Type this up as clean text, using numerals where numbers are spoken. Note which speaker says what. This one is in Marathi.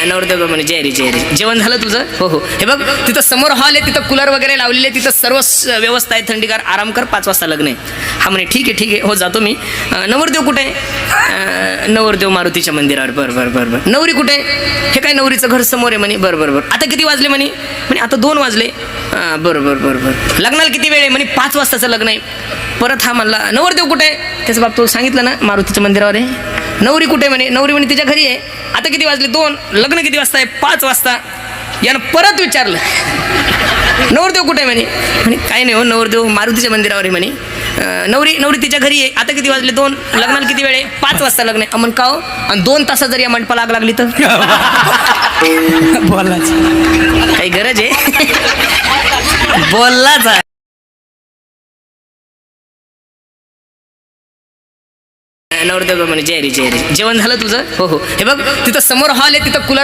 Speaker 1: नवरदेव म्हणे जय रे जय रे. जेवण झालं तुझं? हो हो. हे बघ तिथं समोर हॉल आहे, तिथं कूलर वगैरे लावलेले, तिथं सर्व व्यवस्था आहे, थंडीगार, आराम कर, 5 वाजता लग्न आहे. हा म्हणे ठीक आहे ठीक आहे, हो जातो मी. नवरदेव कुठे आहे? नवरदेव मारुतीच्या मंदिरावर. बरं बरं बरं बरं. नवरी कुठे? हे काय नवरीचं घर समोर आहे म्हणे. बरं बरं बरं. आता किती वाजले म्हणे? म्हणे आता 2 वाजले. बरं बरं बरं बरं. लग्नाला किती वेळ आहे? म्हणे 5 वाजताचं लग्न आहे. परत हा म्हणला नवरदेव कुठे आहे? त्याचं बाप तो सांगितलं ना मारुतीच्या मंदिरावर आहे. नवरी कुठे? म्हणे नवरी म्हणे तिच्या घरी आहे. आता किती वाजले? 2. लग्न किती वाजता आहे? 5 वाजता. यानं परत विचारलं नवरदेव कुठे? म्हणे काही नाही हो, नवरदेव मारुतीच्या मंदिरावर आहे म्हणे. नवरी तिच्या घरी आहे. आता किती वाजले? 2. लग्नाला किती वेळ आहे? 5 वाजता लग्न आहे. का हो? आणि 2 तासात जर या मंडपाला आग लागली तर
Speaker 2: बोलाच
Speaker 1: काही गरज आहे बोललाच आहे. नवरदेव म्हणे जय रे जय रे. जेवण झालं तुझं? हो हो. हे बघ तिथं समोर हॉल आहे, तिथं कूलर